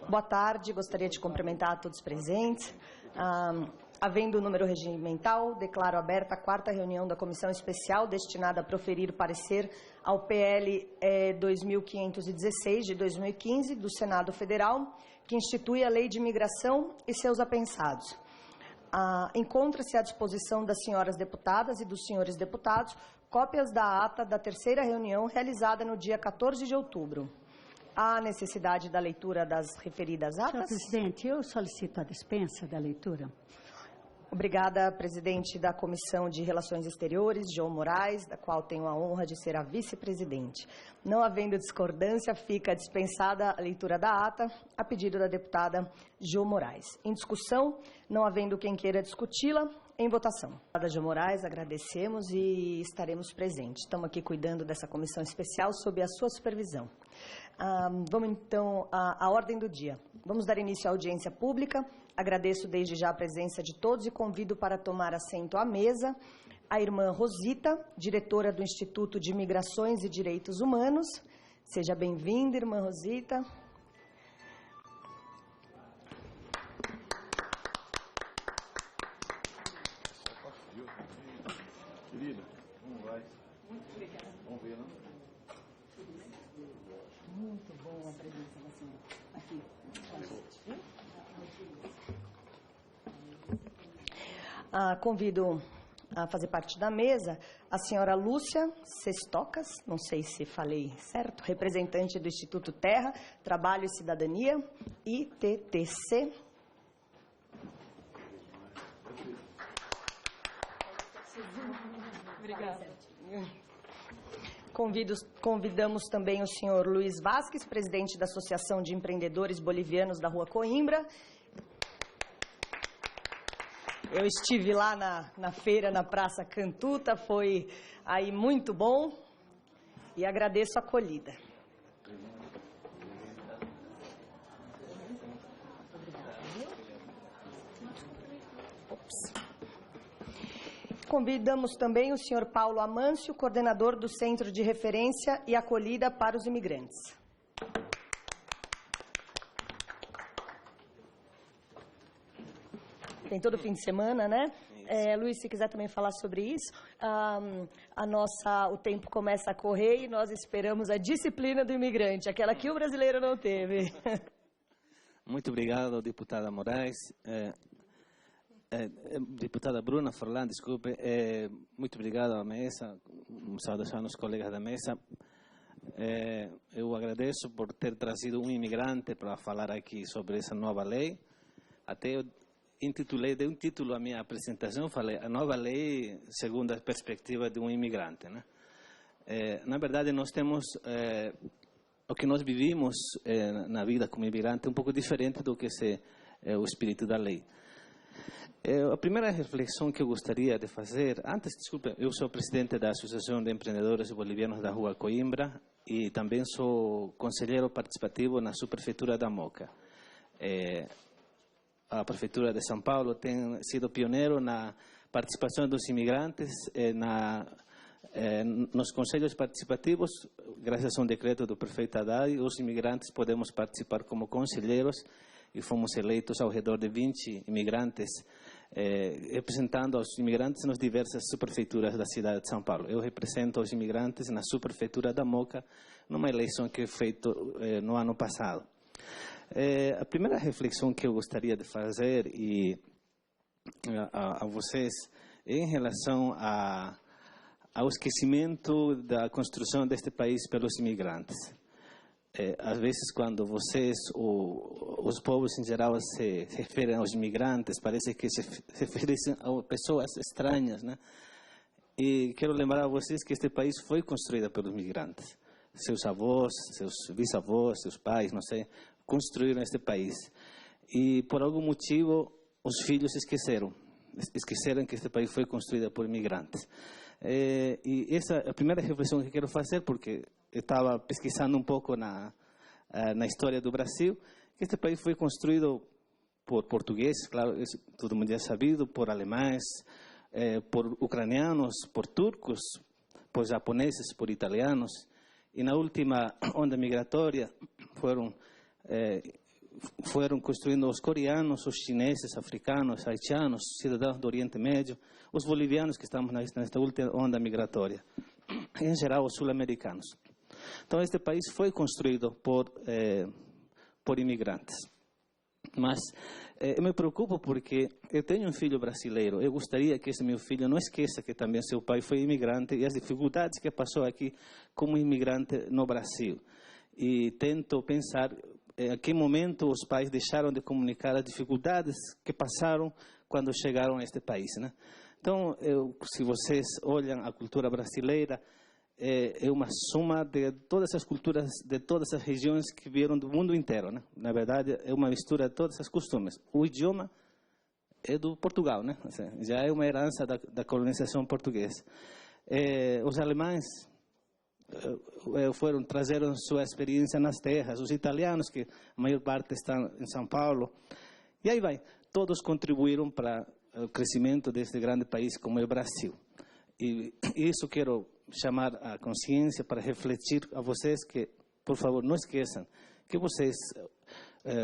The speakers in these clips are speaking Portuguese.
Boa tarde, gostaria de cumprimentar todos os presentes. Havendo o número regimental, declaro aberta a 4ª reunião da Comissão Especial destinada a proferir parecer ao PL 2516 de 2015 do Senado Federal, que institui a Lei de Imigração e seus apensados. Encontra-se à disposição das senhoras deputadas e dos senhores deputados cópias da ata da 3ª reunião realizada no dia 14 de outubro. Há necessidade da leitura das referidas atas? Senhor presidente, eu solicito a dispensa da leitura. Obrigada, presidente da Comissão de Relações Exteriores, João Moraes, da qual tenho a honra de ser a vice-presidente. Não havendo discordância, fica dispensada a leitura da ata, a pedido da deputada João Moraes. Em discussão, não havendo quem queira discuti-la, em votação. Deputada João Moraes, agradecemos e estaremos presentes. Estamos aqui cuidando dessa comissão especial sob a sua supervisão. Vamos então à ordem do dia. Vamos dar início à audiência pública. Agradeço desde já a presença de todos e convido para tomar assento à mesa a irmã Rosita, diretora do Instituto de Migrações e Direitos Humanos. Seja bem-vinda, irmã Rosita. Querida, como vai? Muito obrigada. Vamos ver, não? Muito bom a presença da senhora aqui com a gente. Convido a fazer parte da mesa a senhora Lúcia Sestocas, não sei se falei certo, representante do Instituto Terra, Trabalho e Cidadania, ITTC. Obrigada. Convidamos também o senhor Luiz Vasques, presidente da Associação de Empreendedores Bolivianos da Rua Coimbra. Eu estive lá na feira, na Praça Cantuta, foi aí muito bom e agradeço a acolhida. Convidamos também o senhor Paulo Amâncio, coordenador do Centro de Referência e Acolhida para os Imigrantes. Tem todo fim de semana, né? Luiz, se quiser também falar sobre isso. O tempo começa a correr e nós esperamos a disciplina do imigrante, aquela que o brasileiro não teve. Muito obrigado, deputada Moraes. Deputada Bruna Forlan, desculpe. Muito obrigado à mesa, saudação aos colegas da mesa. Eu agradeço por ter trazido um imigrante para falar aqui sobre essa nova lei. Até eu dei um título à minha apresentação, falei a nova lei segundo a perspectiva de um imigrante, né? Na verdade, nós temos o que nós vivimos na vida como imigrante é um pouco diferente do que o espírito da lei. A primeira reflexão que eu gostaria de fazer, desculpe, eu sou presidente da Associação de Empreendedores Bolivianos da Rua Coimbra e também sou conselheiro participativo na subprefeitura da Moca. A Prefeitura de São Paulo tem sido pioneiro na participação dos imigrantes nos conselhos participativos. Graças a um decreto do prefeito Haddad, os imigrantes podemos participar como conselheiros e fomos eleitos ao redor de 20 imigrantes, representando os imigrantes nas diversas subprefeituras da cidade de São Paulo. Eu represento os imigrantes na subprefeitura da Moca, numa eleição que foi feita no ano passado. A primeira reflexão que eu gostaria de fazer a vocês é em relação ao esquecimento da construção deste país pelos imigrantes. Às vezes, quando vocês, os povos em geral, se referem aos imigrantes, parece que se referem a pessoas estranhas, né? E quero lembrar a vocês que este país foi construído pelos migrantes. Seus avós, seus bisavós, seus pais, não sei, construíram este país. E por algum motivo, os filhos esqueceram que este país foi construído por imigrantes. E essa é a primeira reflexão que quero fazer, porque eu estava pesquisando um pouco na história do Brasil, que este país foi construído por portugueses, claro, isso todo mundo já sabido, por alemães, por ucranianos, por turcos, por japoneses, por italianos. E na última onda migratória foram foram construindo os coreanos, os chineses, africanos, haitianos, cidadãos do Oriente Médio, os bolivianos que estamos nesta última onda migratória, em geral os sul-americanos. Então, este país foi construído por imigrantes. Mas eu me preocupo porque eu tenho um filho brasileiro. Eu gostaria que esse meu filho não esqueça que também seu pai foi imigrante e as dificuldades que passou aqui como imigrante no Brasil. E tento pensar em que momento os pais deixaram de comunicar as dificuldades que passaram quando chegaram a este país, né? Então, se vocês olham a cultura brasileira, é uma soma de todas as culturas, de todas as regiões que vieram do mundo inteiro, né? Na verdade, é uma mistura de todas as costumes. O idioma é do Portugal, né? Já é uma herança da colonização portuguesa. Os alemães trazeram sua experiência nas terras. Os italianos, que a maior parte estão em São Paulo. E aí vai. Todos contribuíram para o crescimento deste grande país como é o Brasil. E isso quero chamar a consciência para refletir a vocês que, por favor, não esqueçam que vocês,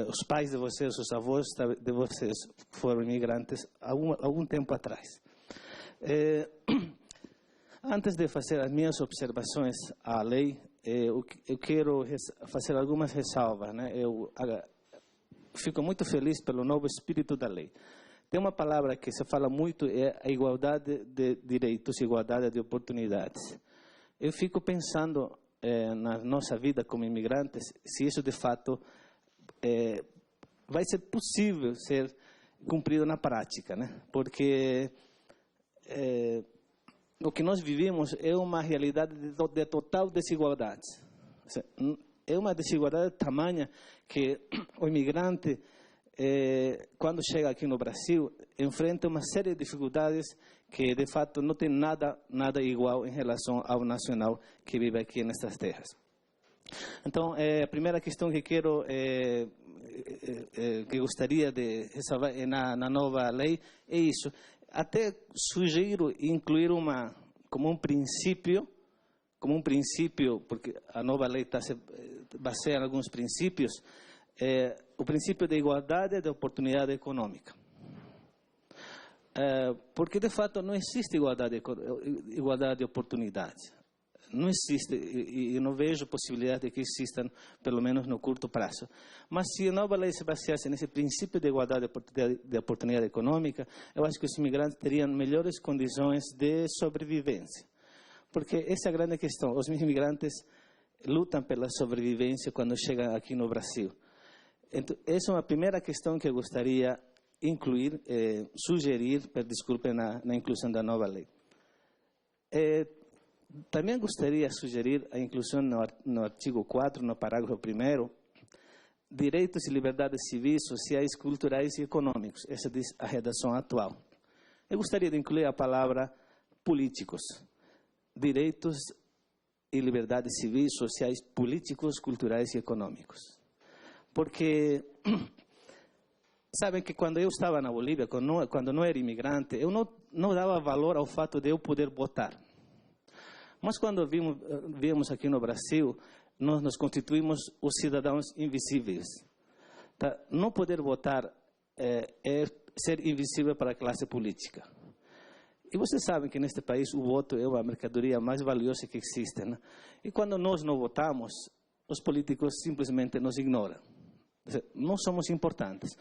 os pais de vocês, os avós de vocês foram imigrantes algum tempo atrás. Antes de fazer as minhas observações à lei, eu quero fazer algumas ressalvas, né? Eu fico muito feliz pelo novo espírito da lei. Tem uma palavra que se fala muito, é a igualdade de direitos, igualdade de oportunidades. Eu fico pensando na nossa vida como imigrantes, se isso de fato vai ser possível ser cumprido na prática, né? Porque o que nós vivemos é uma realidade de total desigualdade. É uma desigualdade tamanha que o imigrante, quando chega aqui no Brasil, enfrenta uma série de dificuldades que, de fato, não tem nada igual em relação ao nacional que vive aqui nestas terras. Então, a primeira questão que quero, que gostaria de ressalvar na nova lei é isso. Até sugiro incluir como um princípio, porque a nova lei se baseia em alguns princípios, o princípio da igualdade de oportunidade econômica. Porque, de fato, não existe igualdade de oportunidade. Não existe, e não vejo possibilidade de que existam, pelo menos no curto prazo. Mas se a nova lei se baseasse nesse princípio de igualdade de oportunidade econômica, eu acho que os imigrantes teriam melhores condições de sobrevivência. Porque essa é a grande questão. Os imigrantes lutam pela sobrevivência quando chegam aqui no Brasil. Então, essa é uma primeira questão que eu gostaria de incluir, sugerir, desculpe, na inclusão da nova lei. Também gostaria de sugerir a inclusão no artigo 4, no parágrafo 1º, direitos e liberdades civis, sociais, culturais e econômicos. Essa diz a redação atual. Eu gostaria de incluir a palavra políticos. Direitos e liberdades civis, sociais, políticos, culturais e econômicos. Porque, sabem que quando eu estava na Bolívia, quando não era imigrante, eu não dava valor ao fato de eu poder votar. Mas quando viemos aqui no Brasil, nós nos constituímos os cidadãos invisíveis. Tá? Não poder votar é ser invisível para a classe política. E vocês sabem que neste país o voto é a mercadoria mais valiosa que existe, né? E quando nós não votamos, os políticos simplesmente nos ignoram. Não somos importantes.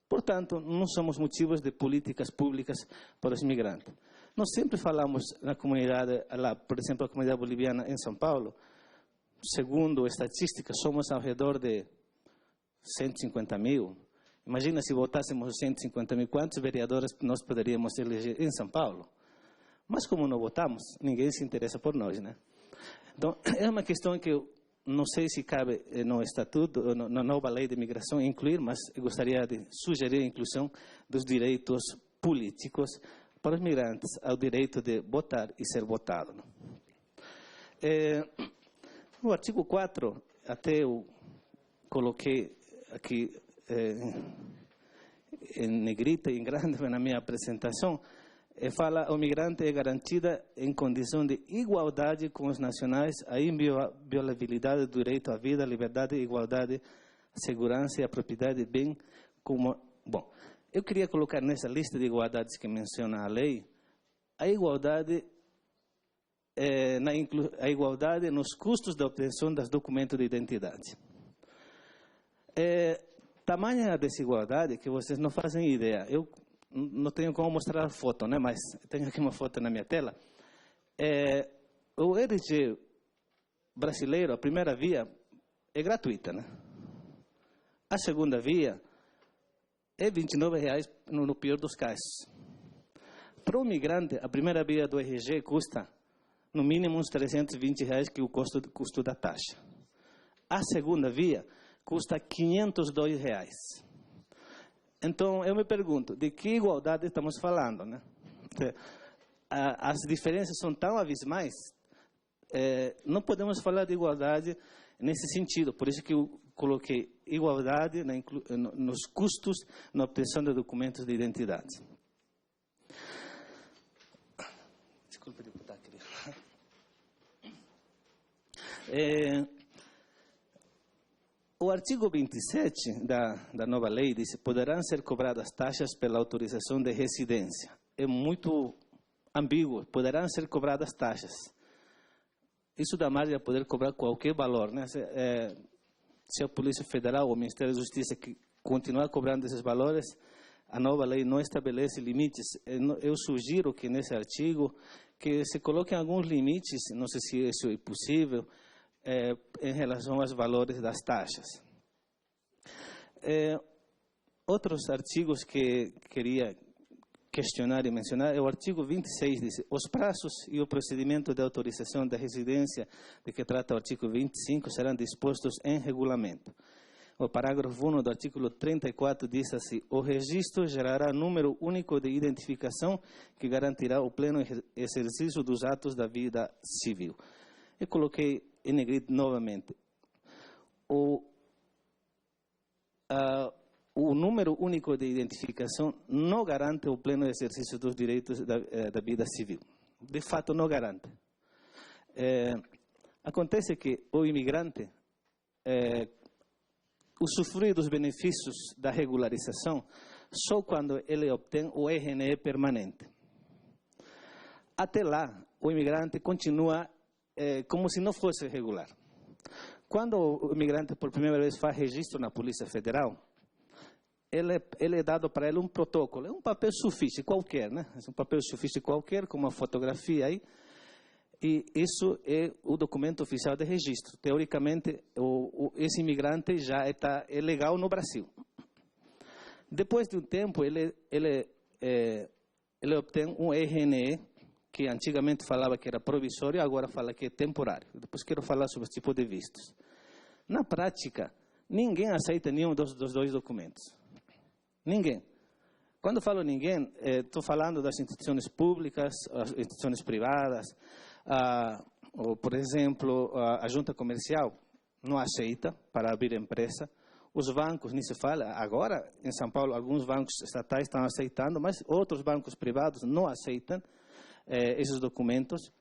Portanto, não somos motivos de políticas públicas para os imigrantes. Nós sempre falamos na comunidade, por exemplo, a comunidade boliviana em São Paulo, segundo estatísticas, somos ao redor de 150 mil. Imagina se votássemos 150 mil, quantos vereadores nós poderíamos eleger em São Paulo? Mas como não votamos, ninguém se interessa por nós, né? Então, é uma questão que eu não sei se cabe no estatuto, na nova lei de imigração incluir, mas eu gostaria de sugerir a inclusão dos direitos políticos para os migrantes, ao direito de votar e ser votado. No artigo 4, até eu coloquei aqui em negrita e em grande na minha apresentação, fala o migrante é garantida em condição de igualdade com os nacionais, a inviolabilidade do direito à vida, liberdade, igualdade, segurança e a propriedade bem como... Bom, eu queria colocar nessa lista de igualdades que menciona a lei, a igualdade, a igualdade nos custos da obtenção dos documentos de identidade. Tamanha a desigualdade que vocês não fazem ideia. Eu não tenho como mostrar a foto, né? Mas tenho aqui uma foto na minha tela. O RG brasileiro, a primeira via, é gratuita, né? A segunda via é R$29 no pior dos casos. Para o migrante, a primeira via do RG custa, no mínimo, uns R$320, que é o custo da taxa. A segunda via custa R$502. Então, eu me pergunto, de que igualdade estamos falando, né? As diferenças são tão abismais, não podemos falar de igualdade nesse sentido. Por isso que eu coloquei igualdade nos custos na obtenção de documentos de identidade. Desculpe, deputado. O artigo 27 da nova lei diz que poderão ser cobradas taxas pela autorização de residência. É muito ambíguo, poderão ser cobradas taxas. Isso dá margem a poder cobrar qualquer valor, né? Se a Polícia Federal ou o Ministério da Justiça continuar cobrando esses valores, a nova lei não estabelece limites. Eu sugiro que nesse artigo que se coloquem alguns limites, não sei se isso é possível, em relação aos valores das taxas. Outros artigos que queria questionar e mencionar é o artigo 26, diz: os prazos e o procedimento de autorização da residência de que trata o artigo 25 serão dispostos em regulamento. O parágrafo 1 do artigo 34 diz assim: o registro gerará número único de identificação que garantirá o pleno exercício dos atos da vida civil. Eu coloquei em negrito novamente. O número único de identificação não garante o pleno exercício dos direitos da vida civil. De fato, não garante. Acontece que o imigrante usufrui dos benefícios da regularização só quando ele obtém o RNE permanente. Até lá, o imigrante continua como se não fosse regular. Quando o imigrante por primeira vez faz registro na Polícia Federal, ele é dado para ele um protocolo, é um papel sulfite qualquer, né? É um papel sulfite qualquer, com uma fotografia aí, e isso é o documento oficial de registro. Teoricamente, esse imigrante já é legal no Brasil. Depois de um tempo, ele obtém um RNE, que antigamente falava que era provisório, agora fala que é temporário. Depois quero falar sobre esse tipo de vistos. Na prática, ninguém aceita nenhum dos dois documentos. Ninguém. Quando falo ninguém, estou falando das instituições públicas, as instituições privadas, ou, por exemplo, a junta comercial não aceita para abrir empresa. Os bancos, nem se fala. Agora, em São Paulo, alguns bancos estatais estão aceitando, mas outros bancos privados não aceitam esses documentos.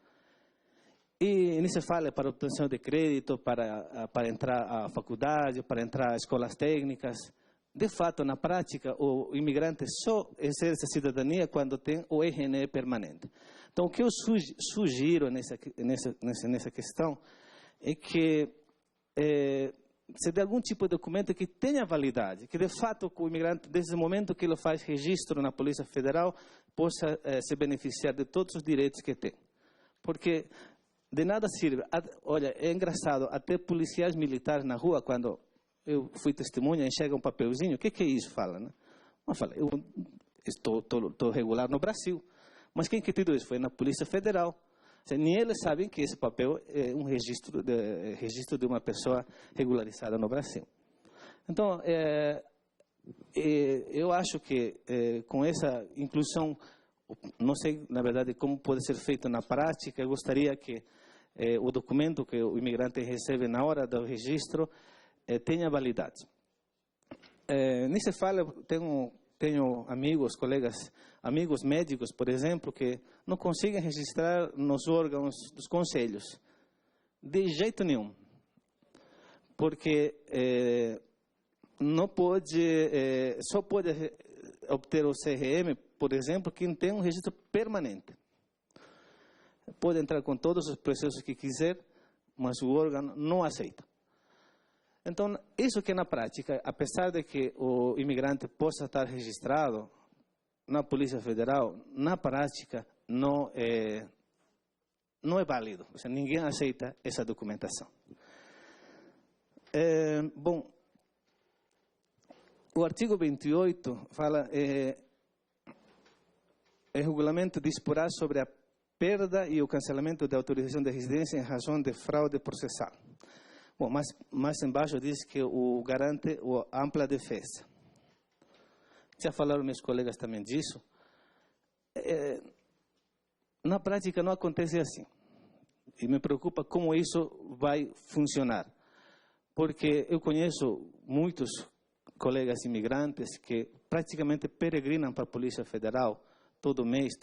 E nem se fala para obtenção de crédito, para entrar à faculdade, para entrar a escolas técnicas. De fato, na prática, o imigrante só exerce a cidadania quando tem o RNE permanente. Então, o que eu sugiro nessa questão é que se dê algum tipo de documento que tenha validade, que de fato o imigrante, desde o momento que ele faz registro na Polícia Federal, possa se beneficiar de todos os direitos que tem. Porque de nada serve. Olha, é engraçado, até policiais militares na rua, quando eu fui testemunha, enxerga um papelzinho, o que é isso? Fala, né? Mas fala, eu estou regular no Brasil. Mas quem que te deu isso? Foi na Polícia Federal. Nem eles sabem que esse papel é um registro de uma pessoa regularizada no Brasil. Então, eu acho que com essa inclusão, não sei, na verdade, como pode ser feito na prática, eu gostaria que o documento que o imigrante recebe na hora do registro tenha validade. Nem se fala, tenho amigos, colegas, amigos médicos, por exemplo, que não conseguem registrar nos órgãos dos conselhos. De jeito nenhum. Porque não pode, só pode obter o CRM, por exemplo, quem tem um registro permanente. Pode entrar com todos os processos que quiser, mas o órgão não aceita. Então, isso que na prática, apesar de que o imigrante possa estar registrado na Polícia Federal, na prática não é válido. Ou seja, ninguém aceita essa documentação. Bom, o artigo 28 fala, o regulamento disporá sobre a perda e o cancelamento da autorização de residência em razão de fraude processal. Bom, mais embaixo diz que o garante a ampla defesa. Já falaram meus colegas também disso. Na prática não acontece assim. E me preocupa como isso vai funcionar. Porque eu conheço muitos colegas imigrantes que praticamente peregrinam para a Polícia Federal todo mês,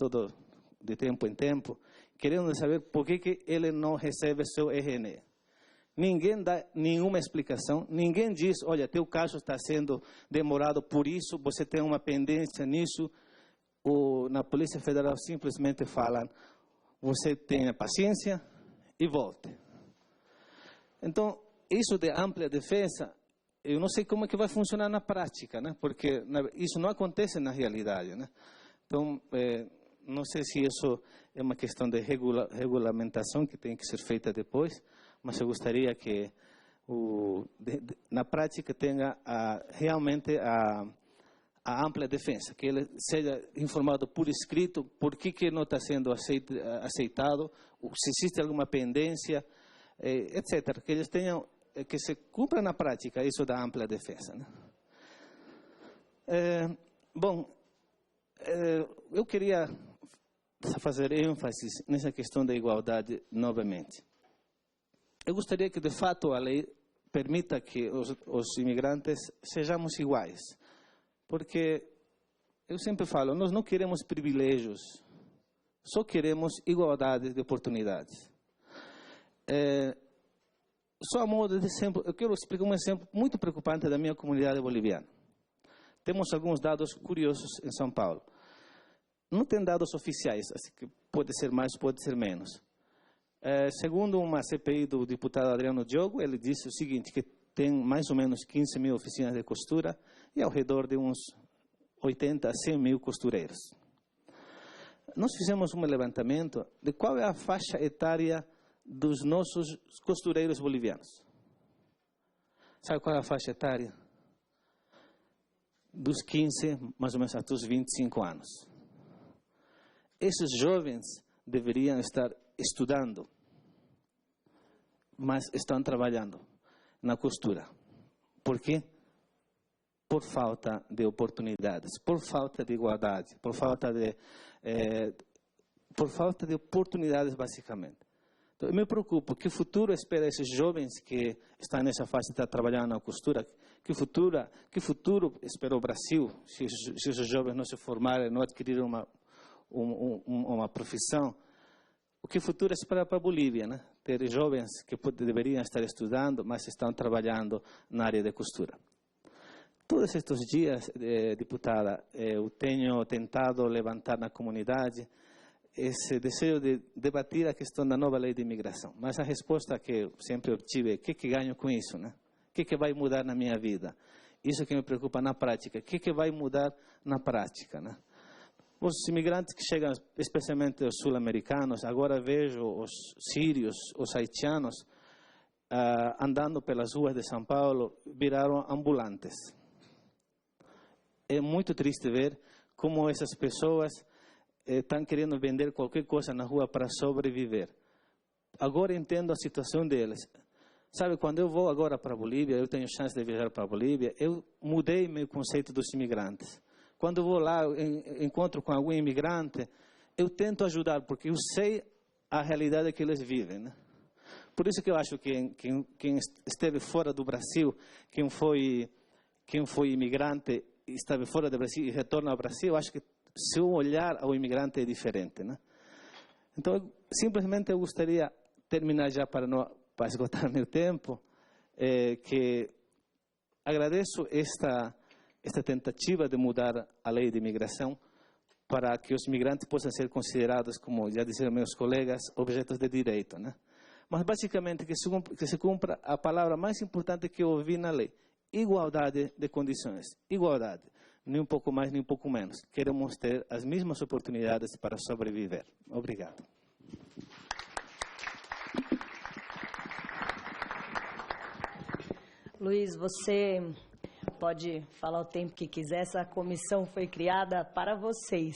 de tempo em tempo, querendo saber por que ele não recebe seu RN. Ninguém dá nenhuma explicação, ninguém diz, olha, teu caso está sendo demorado por isso, você tem uma pendência nisso. Na Polícia Federal simplesmente falam, você tenha paciência e volte. Então, isso de ampla defesa, eu não sei como é que vai funcionar na prática, né? Porque isso não acontece na realidade, né? Então, não sei se isso é uma questão de regulamentação que tem que ser feita depois, mas eu gostaria que na prática tenha realmente a ampla defesa, que ele seja informado por escrito por que não está sendo aceitado, se existe alguma pendência, etc. Que eles tenham, que se cumpra na prática isso da ampla defesa, né? Bom, eu queria fazer ênfase nessa questão da igualdade novamente. Eu gostaria que, de fato, a lei permita que os imigrantes sejamos iguais. Porque, eu sempre falo, nós não queremos privilégios, só queremos igualdade de oportunidades. Só a modo de exemplo, eu quero explicar um exemplo muito preocupante da minha comunidade boliviana. Temos alguns dados curiosos em São Paulo. Não tem dados oficiais, assim que pode ser mais, pode ser menos. Segundo uma CPI do deputado Adriano Diogo, ele disse o seguinte, que tem mais ou menos 15 mil oficinas de costura e ao redor de uns 80 a 100 mil costureiros. Nós fizemos um levantamento de qual é a faixa etária dos nossos costureiros bolivianos. Sabe qual é a faixa etária? Dos 15, mais ou menos, até os 25 anos. Esses jovens deveriam estar estudando, mas estão trabalhando na costura. Por quê? Por falta de oportunidades, por falta de igualdade, por falta de oportunidades, basicamente. Então, eu me preocupo, que futuro espera esses jovens que estão nessa fase de estar trabalhando na costura? Que futuro espera o Brasil, se esses jovens não se formarem, não adquirirem uma profissão? O que futuro espera para a Bolívia, né? Ter jovens que deveriam estar estudando, mas estão trabalhando na área de costura. Todos estes dias, deputada, eu tenho tentado levantar na comunidade esse desejo de debater a questão da nova lei de imigração. Mas a resposta que eu sempre obtive é: o que ganho com isso, né? O que vai mudar na minha vida? Isso que me preocupa na prática. O que vai mudar na prática, né? Os imigrantes que chegam, especialmente os sul-americanos, agora vejo os sírios, os haitianos, andando pelas ruas de São Paulo, viraram ambulantes. É muito triste ver como essas pessoas estão querendo vender qualquer coisa na rua para sobreviver. Agora entendo a situação deles. Sabe, quando eu vou agora para a Bolívia, eu tenho chance de viajar para a Bolívia, eu mudei meu conceito dos imigrantes. Quando eu vou lá, encontro com algum imigrante, eu tento ajudar, porque eu sei a realidade que eles vivem, né? Por isso que eu acho que quem esteve fora do Brasil, quem foi imigrante e esteve fora do Brasil e retorna ao Brasil, eu acho que seu olhar ao imigrante é diferente, né? Então, simplesmente eu gostaria terminar já para esgotar meu tempo, que agradeço esta tentativa de mudar a lei de imigração para que os imigrantes possam ser considerados, como já disseram meus colegas, objetos de direito, né? Mas basicamente que se cumpra a palavra mais importante que eu ouvi na lei: igualdade de condições. Igualdade, nem um pouco mais, nem um pouco menos. Queremos ter as mesmas oportunidades para sobreviver. Obrigado. Luiz, você pode falar o tempo que quiser, essa comissão foi criada para vocês.